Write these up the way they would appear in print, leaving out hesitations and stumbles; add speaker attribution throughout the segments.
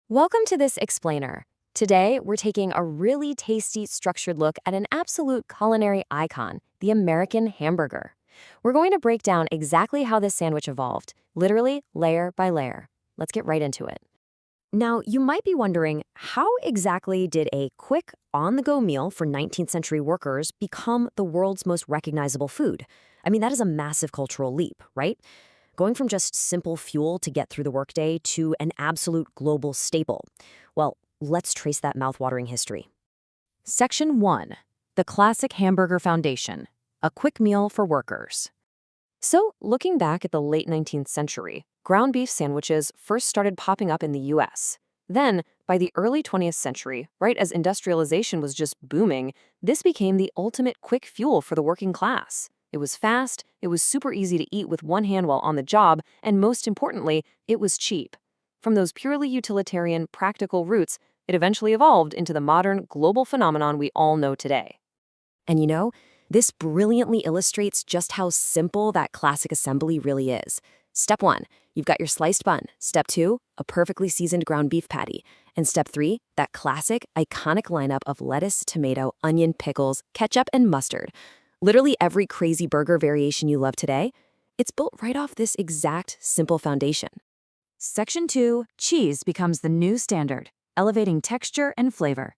Speaker 1: Welcome to this explainer. Today, we're taking a really tasty, structured look at an absolute culinary icon, the American hamburger. We're going to break down exactly how this sandwich evolved, literally layer by layer. Let's get right into it. Now, you might be wondering, how exactly did a quick, on-the-go meal for 19th century workers become the world's most recognizable food? I mean, that is a massive cultural leap, right? Going from just simple fuel to get through the workday to an absolute global staple. Well, let's trace that mouthwatering history. Section 1. The Classic Hamburger Foundation, a quick meal for workers. So, looking back at the late 19th century, ground beef sandwiches first started popping up in the US. Then, by the early 20th century, right as industrialization was just booming, this became the ultimate quick fuel for the working class. It was fast, it was super easy to eat with one hand while on the job, and most importantly, it was cheap. From those purely utilitarian, practical roots, it eventually evolved into the modern, global phenomenon we all know today. And you know, this brilliantly illustrates just how simple that classic assembly really is. Step 1, you've got your sliced bun. Step 2, a perfectly seasoned ground beef patty. And step 3, that classic, iconic lineup of lettuce, tomato, onion, pickles, ketchup, and mustard. Literally every crazy burger variation you love today, it's built right off this exact simple foundation. Section 2, cheese becomes the new standard, elevating texture and flavor.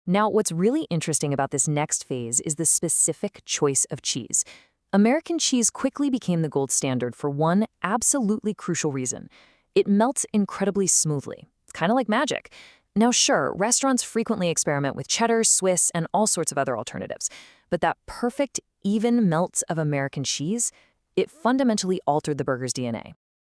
Speaker 1: Now, what's really interesting about this next phase is the specific choice of cheese. American cheese quickly became the gold standard for one absolutely crucial reason. It melts incredibly smoothly. It's kind of like magic. Now, sure, restaurants frequently experiment with cheddar, Swiss, and all sorts of other alternatives. But that perfect, even melt of American cheese, it fundamentally altered the burger's DNA.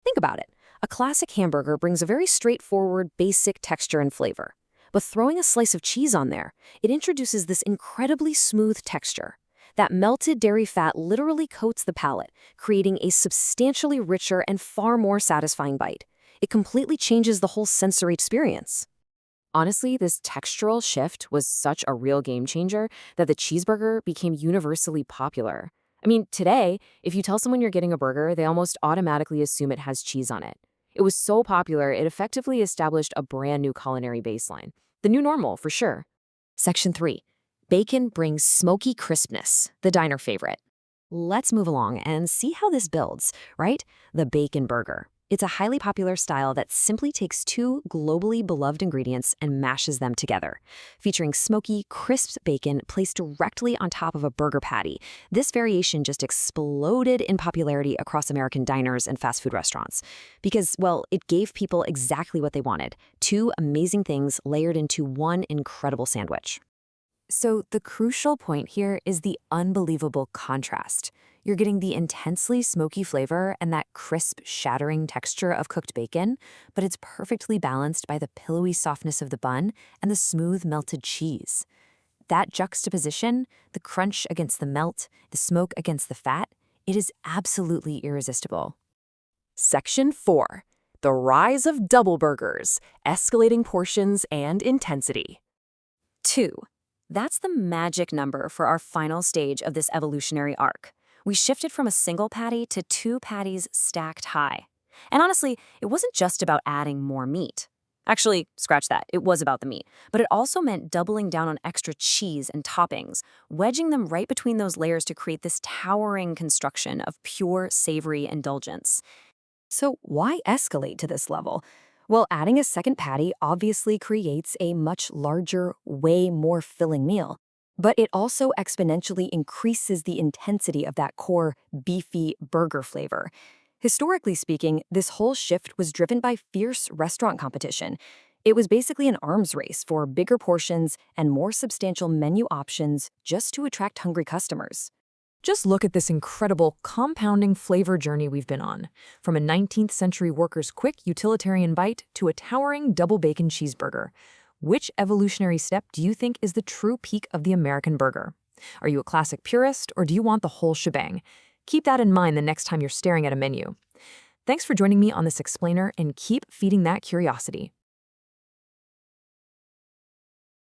Speaker 1: Think about it. A classic hamburger brings a very straightforward, basic texture and flavor. But throwing a slice of cheese on there, it introduces this incredibly smooth texture. That melted dairy fat literally coats the palate, creating a substantially richer and far more satisfying bite. It completely changes the whole sensory experience. Honestly, this textural shift was such a real game changer that the cheeseburger became universally popular. I mean, today, if you tell someone you're getting a burger, they almost automatically assume it has cheese on it. It was so popular, it effectively established a brand new culinary baseline. The new normal, for sure. Section 3. Bacon brings smoky crispness, the diner favorite. Let's move along and see how this builds, right? The bacon burger. It's a highly popular style that simply takes two globally beloved ingredients and mashes them together. Featuring smoky, crisp bacon placed directly on top of a burger patty, this variation just exploded in popularity across American diners and fast food restaurants. Because, well, it gave people exactly what they wanted, two amazing things layered into one incredible sandwich. So the crucial point here is the unbelievable contrast. You're getting the intensely smoky flavor and that crisp, shattering texture of cooked bacon, but it's perfectly balanced by the pillowy softness of the bun and the smooth melted cheese. That juxtaposition, the crunch against the melt, the smoke against the fat, it is absolutely irresistible. Section 4. The rise of double burgers, escalating portions and intensity. 2. That's the magic number for our final stage of this evolutionary arc. We shifted from a single patty to two patties stacked high. And honestly, it wasn't just about adding more meat. Actually, scratch that, it was about the meat. But it also meant doubling down on extra cheese and toppings, wedging them right between those layers to create this towering construction of pure, savory indulgence. So why escalate to this level? Well, adding a second patty obviously creates a much larger, way more filling meal. But it also exponentially increases the intensity of that core beefy burger flavor. Historically speaking, this whole shift was driven by fierce restaurant competition. It was basically an arms race for bigger portions and more substantial menu options just to attract hungry customers. Just look at this incredible compounding flavor journey we've been on, from a 19th century worker's quick utilitarian bite to a towering double bacon cheeseburger. Which evolutionary step do you think is the true peak of the American burger? Are you a classic purist, or do you want the whole shebang? Keep that in mind the next time you're staring at a menu. Thanks for joining me on this explainer, and keep feeding that curiosity.